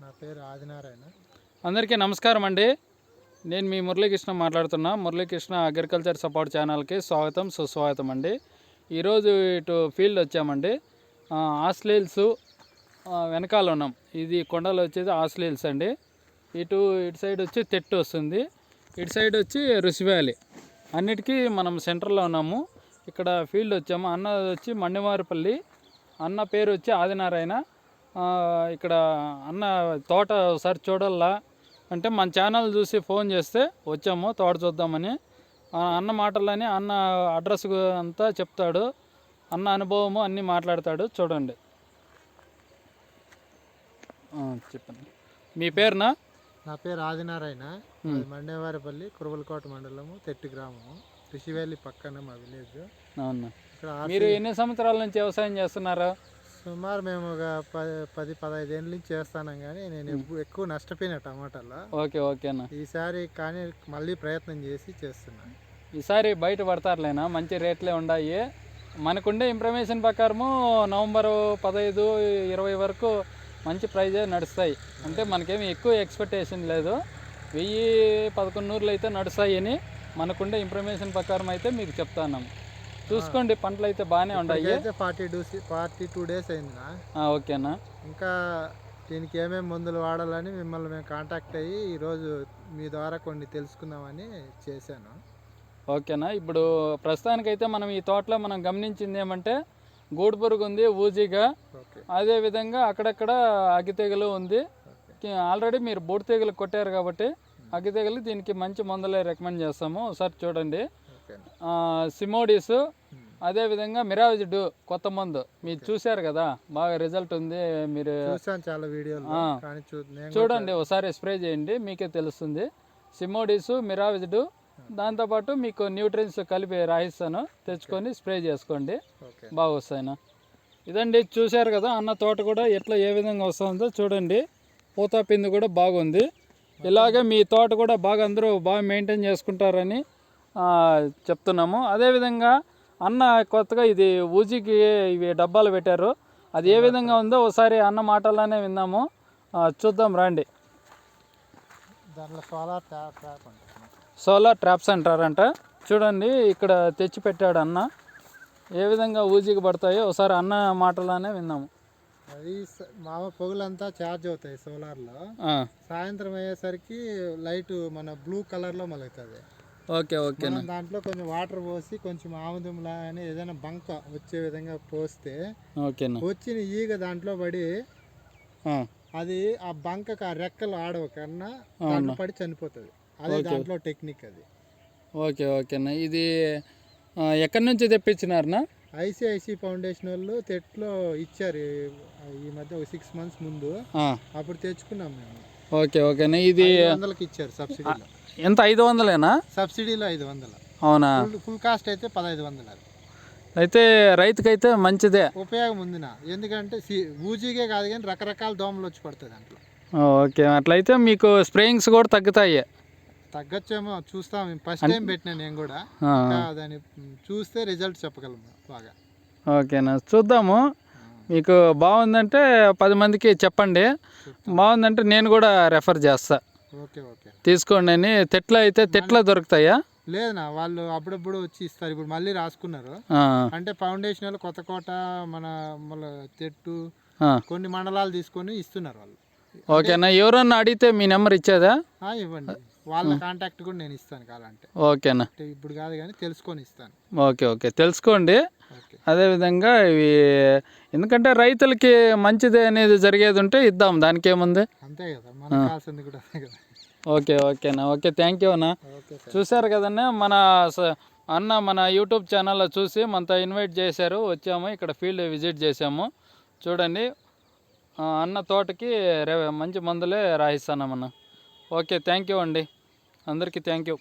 నా పేరు ఆదినారాయణ. అందరికీ నమస్కారం అండి. నేను మీ మురళీకృష్ణ మాట్లాడుతున్నా. మురళీకృష్ణ అగ్రికల్చర్ సపోర్ట్ ఛానల్కి స్వాగతం సుస్వాగతం అండి. ఈరోజు ఇటు ఫీల్డ్ వచ్చామండి. ఆస్ట్రేల్స్ వెనకాల ఉన్నాం. ఇది కొండలు వచ్చేది ఆస్ట్రేల్స్ అండి. ఇటు సైడ్ వచ్చి తెట్టు వస్తుంది, ఇటు సైడ్ వచ్చి రుషి వ్యాలీ. అన్నిటికీ మనం సెంటర్లో ఉన్నాము. ఇక్కడ ఫీల్డ్ వచ్చాము. అన్న వచ్చి మండివారిపల్లి, అన్న పేరు వచ్చి ఆదినారాయణ. ఇక్కడ అన్న తోట ఒకసారి చూడాలా అంటే మన ఛానల్ చూసి ఫోన్ చేస్తే వచ్చాము తోట చూద్దామని. అన్న మాటలని అన్న అడ్రస్ అంతా చెప్తాడు, అన్న అనుభవము అన్నీ మాట్లాడతాడు. చూడండి. చెప్పండి మీ పేరునా? నా పేరు ఆదినారాయణ. మండేవారిపల్లి, కురవలకోట మండలము, తెట్టు గ్రామము, రిషివేలి పక్కన మా విలేజ్. అవునా. మీరు ఎన్ని సంవత్సరాల నుంచి వ్యవసాయం చేస్తున్నారు? సుమారు మేము ఒక 10-15 ఏళ్ళ నుంచి చేస్తాను, కానీ నేను ఎక్కువ నష్టపోయిన టమాటాలో. ఓకేనా. ఈసారి కానీ మళ్ళీ ప్రయత్నం చేసి చేస్తున్నాను. ఈసారి బయట పడతారులేనా? మంచి రేట్లే ఉన్నాయి. మనకుండే ఇన్ఫర్మేషన్ ప్రకారము నవంబర్ 15-20 వరకు మంచి ప్రైజే నడుస్తాయి. అంటే మనకేమి ఎక్కువ ఎక్స్పెక్టేషన్ లేదు. 1000-1100 అయితే నడుస్తాయని మనకుండే ఇన్ఫర్మేషన్ ప్రకారం అయితే మీకు చెప్తాను. చూసుకోండి, పంటలు అయితే బాగానే ఉన్నాయి. 42 డేస్ అయిందినా. ఓకేనా. ఇంకా దీనికి ఏమేమి మందులు వాడాలని మిమ్మల్ని మేము కాంటాక్ట్ అయ్యి ఈరోజు మీ ద్వారా కొన్ని తెలుసుకుందామని చేశాను. ఓకేనా. ఇప్పుడు ప్రస్తుతానికైతే మనం ఈ తోటలో మనం గమనించింది ఏమంటే గూడు పురుగు ఉంది, ఊజీగా. అదేవిధంగా అక్కడక్కడ అగ్గితెగులు ఉంది. ఆల్రెడీ మీరు బూడి తెగులు కొట్టారు కాబట్టి అగ్గితెగులు దీనికి మంచి మందులే రికమెండ్ చేస్తాము. ఒకసారి చూడండి. సిమోడిస్, అదేవిధంగా మిరావిజిడ్ కొత్త మందు మీరు చూశారు కదా, బాగా రిజల్ట్ ఉంది. మీరు చాలా వీడియోలు చూడండి, ఒకసారి స్ప్రే చేయండి, మీకే తెలుస్తుంది. సిమోడిస్, మిరావిజిడ్, దాంతోపాటు మీకు న్యూట్రియన్స్ కలిపి రాయిస్తాను, తెచ్చుకొని స్ప్రే చేసుకోండి, బాగా వస్తాయినా. ఇదండి, చూశారు కదా అన్న తోట కూడా ఎట్లా ఏ విధంగా వస్తుందో చూడండి. పూత పిండి కూడా బాగుంది. ఇలాగే మీ తోట కూడా బాగా అందరూ బాగా మెయింటైన్ చేసుకుంటారని చెప్తున్నాము. అదేవిధంగా అన్న కొత్తగా ఇది ఊజీకి ఇవి డబ్బాలు పెట్టారు. అది ఏ విధంగా ఉందో ఒకసారి అన్న మాటల్లోనే విన్నాము, చూద్దాం రండి. దాంట్లో సోలార్ ట్రాప్స్ అంటారంట. చూడండి, ఇక్కడ తెచ్చి పెట్టాడు అన్న. ఏ విధంగా ఊజీకి పడతాయో ఒకసారి అన్న మాటల్లోనే విన్నాము. అది పొగలంతా ఛార్జ్ అవుతాయి సోలార్లో. సాయంత్రం అయ్యేసరికి లైట్ మన బ్లూ కలర్లో మలుగుతుంది. ఓకే. దాంట్లో కొంచెం వాటర్ పోసి కొంచెం ఆముదంలా అని ఏదైనా బంక వచ్చే విధంగా పోస్తే వచ్చిన ఈగ దాంట్లో పడి అది ఆ బంకకు ఆ రెక్కలు ఆడవ కన్నా దాంట్లో పడి చనిపోతుంది. అదే దాంట్లో టెక్నిక్ అది. ఓకేనా. ఇది ఎక్కడి నుంచి తెప్పించినారనా? ఐసిఐసి ఫౌండేషన్ వాళ్ళు తెట్లో ఇచ్చారు ఈ మధ్య ఒక 6 months ముందు. అప్పుడు తెచ్చుకున్నాం మేము. ఓకేనా. ఇది 500కి ఇచ్చారు సబ్సిడీలో. ఎంత? 500ఏనా? సబ్సిడీలో 500. అవునా? ఫుల్ కాస్ట్ అయితే 1500. అయితే రైతుకైతే మంచిదే, ఉపయోగం ఉంది. ఎందుకంటే ఊజీగే కాదు కానీ రకరకాల దోమలు వచ్చి పడుతుంది దాంట్లో. ఓకే, అట్లయితే మీకు స్ప్రేయింగ్స్ కూడా తగ్గుతాయి. తగ్గచ్చేమో, చూస్తాం. ఫస్ట్ టైం పెట్టినా నేను కూడా, దాన్ని చూస్తే రిజల్ట్ చెప్పగలము బాగా. ఓకేనా, చూద్దాము. మీకు బాగుందంటే 10 మందికి చెప్పండి, బాగుందంటే నేను కూడా రెఫర్ చేస్తా. ఓకే తీసుకోండి అని. తెట్లో అయితే తెట్లో దొరుకుతాయా? లేదన్నా, వాళ్ళు అప్పుడప్పుడు వచ్చి ఇస్తారు. ఇప్పుడు మళ్ళీ రాసుకున్నారు. అంటే ఫౌండేషన్ వాళ్ళు కొత్తకోట, మన తెట్టు, కొన్ని మండలాలు తీసుకొని ఇస్తున్నారు వాళ్ళు. ఓకేనా. ఎవరన్నా అడిగితే మీ నెంబర్ ఇచ్చేదా? ఇవ్వండి, వాళ్ళ కాంటాక్ట్ కూడా నేను ఇస్తాను కావాలంటే. ఓకేనా. ఇప్పుడు కాదు కానీ తెలుసుకొని ఇస్తాను. ఓకే తెలుసుకోండి. అదేవిధంగా ఇవి ఎందుకంటే రైతులకి మంచిది అనేది జరిగేది ఉంటే ఇద్దాం, దానికి ఏముంది. అంతే కదా, మనకు కావాల్సింది కూడా అదే కదా. ఓకేనా. థ్యాంక్ యూ అన్న. చూశారు కదన్నా, అన్న మన యూట్యూబ్ ఛానల్లో చూసి మనతో ఇన్వైట్ చేశారు, వచ్చాము ఇక్కడ ఫీల్డ్ విజిట్ చేసాము. చూడండి, అన్న తోటకి మంచి మందులే రాయిస్తున్నామన్న. ఓకే, థ్యాంక్ యూ అండి, అందరికీ థ్యాంక్ యూ.